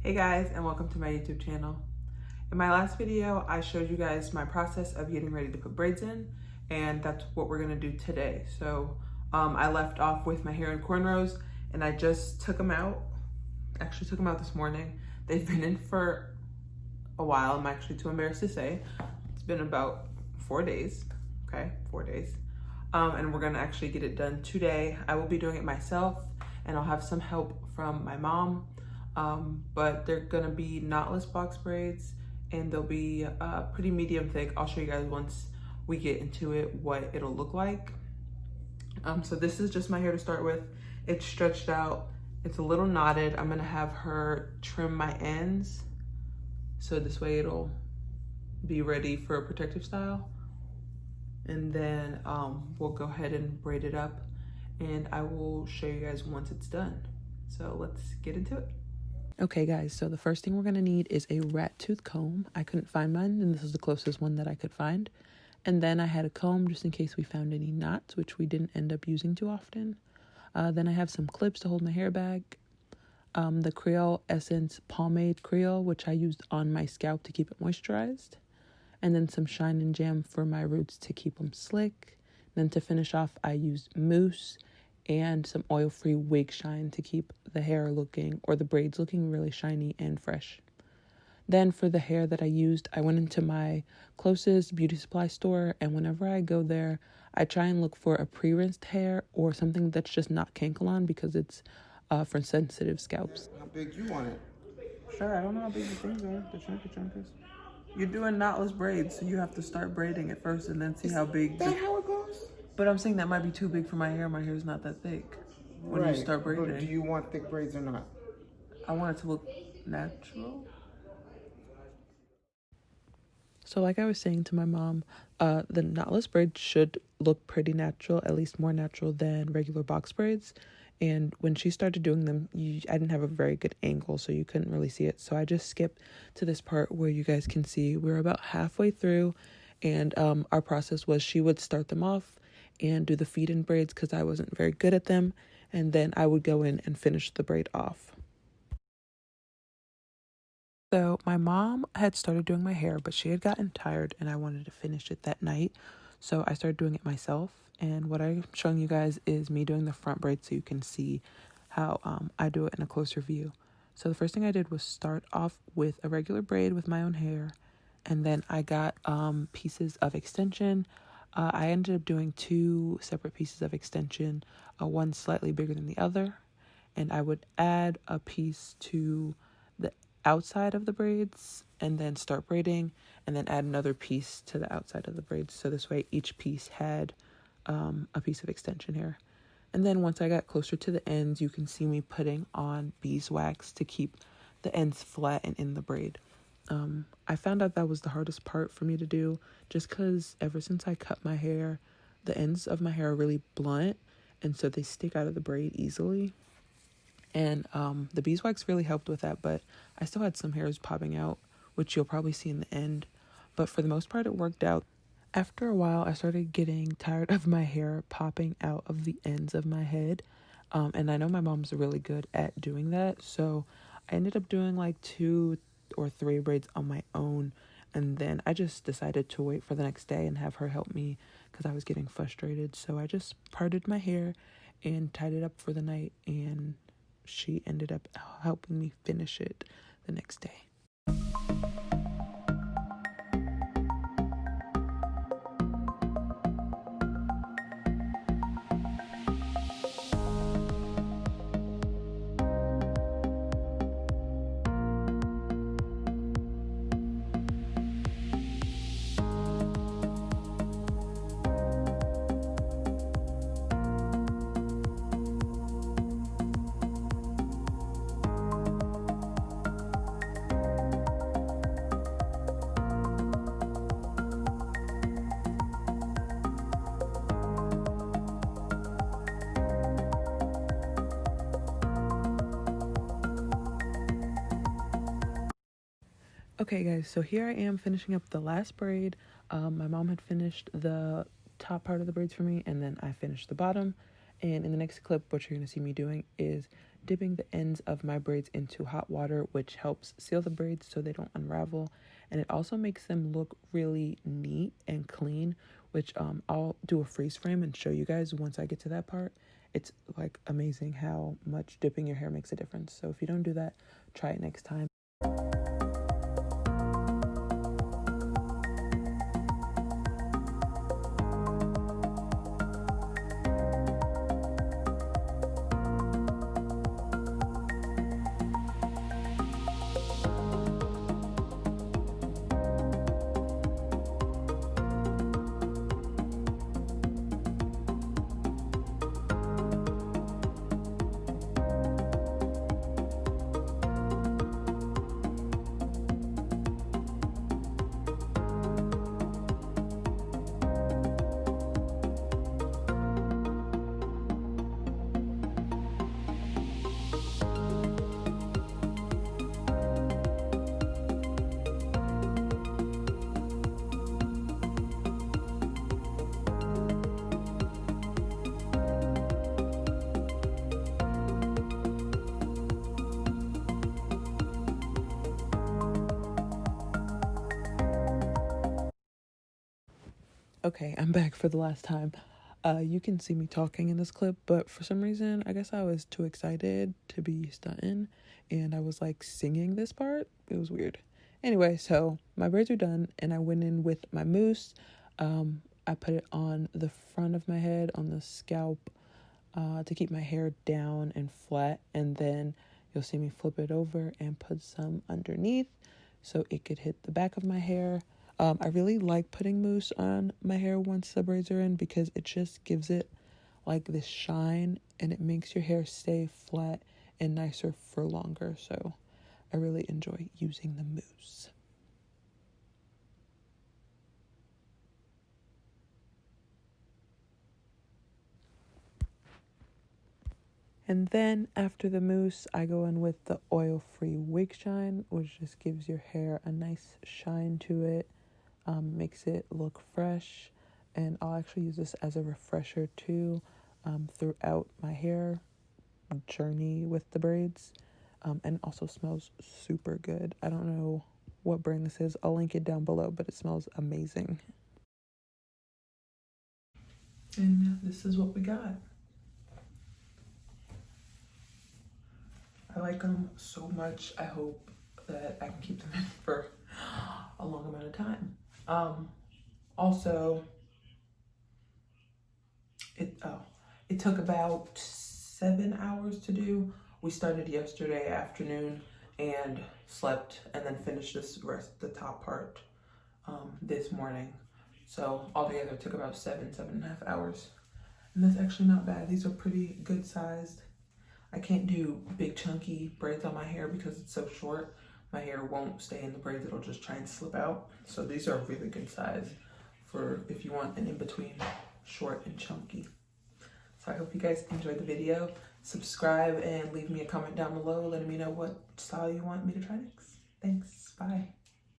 Hey guys, and welcome to my YouTube channel. In my last video, I showed you guys my process of getting ready to put braids in, and that's what we're gonna do today. So I left off with my hair in cornrows, and I just took them out. Actually took them out this morning. They've been in for a while. I'm actually too embarrassed to say. It's been about 4 days, okay, 4 days. And we're gonna actually get it done today. I will be doing it myself, and I'll have some help from my mom. But they're gonna be knotless box braids, and they'll be pretty medium thick. I'll show you guys once we get into it what it'll look like. So this is just my hair to start with. It's stretched out, it's a little knotted. I'm gonna have her trim my ends, so this way it'll be ready for a protective style. And then we'll go ahead and braid it up, and I will show you guys once it's done. So let's get into it. Okay guys, so the first thing we're gonna need is a rat tooth comb. I couldn't find mine, and this is the closest one that I could find. And then I had a comb just in case we found any knots, which we didn't end up using too often. Then I have some clips to hold my hair back. The Creole Essence Pomade Creole, which I used on my scalp to keep it moisturized. And then some Shine and Jam for my roots to keep them slick. Then to finish off, I used mousse and some oil-free wig shine to keep the hair looking, or the braids looking, really shiny and fresh. Then for the hair that I used, I went into my closest beauty supply store, and whenever I go there, I try and look for a pre-rinsed hair or something that's just not cankalon, because it's for sensitive scalps. How big you want it? Sure, I don't know how big the things are, the chunky. You're doing knotless braids, so you have to start braiding it first and then see how big. Is that how it goes? But I'm saying that might be too big for my hair. My hair's not that thick. When you start braiding. But do you want thick braids or not? I want it to look natural. So like I was saying to my mom, the knotless braids should look pretty natural, at least more natural than regular box braids. And when she started doing them, I didn't have a very good angle, so you couldn't really see it. So I just skipped to this part where you guys can see we're about halfway through, and our process was she would start them off and do the feed-in braids because I wasn't very good at them, and then I would go in and finish the braid off. So my mom had started doing my hair, but she had gotten tired and I wanted to finish it that night. So I started doing it myself. And what I'm showing you guys is me doing the front braid so you can see how I do it in a closer view. So the first thing I did was start off with a regular braid with my own hair. And then I got pieces of extension. I ended up doing 2 separate pieces of extension, one slightly bigger than the other. And I would add a piece to the outside of the braids and then start braiding, and then add another piece to the outside of the braids. So this way each piece had a piece of extension here. And then once I got closer to the ends, you can see me putting on beeswax to keep the ends flat and in the braid. I found out that was the hardest part for me to do, just because ever since I cut my hair, the ends of my hair are really blunt, and so they stick out of the braid easily. And the beeswax really helped with that, but I still had some hairs popping out, which you'll probably see in the end. But for the most part, it worked out. After a while, I started getting tired of my hair popping out of the ends of my head. And I know my mom's really good at doing that, so I ended up doing like 2 or 3 braids on my own. And then I just decided to wait for the next day and have her help me because I was getting frustrated. So I just parted my hair and tied it up for the night, and she ended up helping me finish it the next day. Okay guys, so here I am finishing up the last braid. My mom had finished the top part of the braids for me, and then I finished the bottom. And in the next clip, what you're going to see me doing is dipping the ends of my braids into hot water, which helps seal the braids so they don't unravel. And it also makes them look really neat and clean, which I'll do a freeze frame and show you guys once I get to that part. It's like amazing how much dipping your hair makes a difference. So if you don't do that, try it next time. Okay, I'm back for the last time. You can see me talking in this clip, but for some reason, I guess I was too excited to be stunting, and I was like singing this part. It was weird. Anyway, so my braids are done, and I went in with my mousse. I put it on the front of my head, on the scalp, to keep my hair down and flat, and then you'll see me flip it over and put some underneath so it could hit the back of my hair. I really like putting mousse on my hair once the braids are in because it just gives it like this shine and it makes your hair stay flat and nicer for longer. So I really enjoy using the mousse. And then after the mousse, I go in with the oil-free wig shine, which just gives your hair a nice shine to it. Makes it look fresh, and I'll actually use this as a refresher too throughout my hair journey with the braids, and it also smells super good. I don't know what brand this is. I'll link it down below, but it smells amazing. And this is what we got. I like them so much. I hope that I can keep them in for a long amount of time. Also, it took about 7 hours to do. We started yesterday afternoon and slept and then finished the top part this morning. So altogether it took about 7.5 hours. And that's actually not bad. These are pretty good sized. I can't do big chunky braids on my hair because it's so short. My hair won't stay in the braids, it'll just try and slip out. So these are really good size for if you want an in-between short and chunky. So I hope you guys enjoyed the video. Subscribe and leave me a comment down below letting me know what style you want me to try next. Thanks, bye.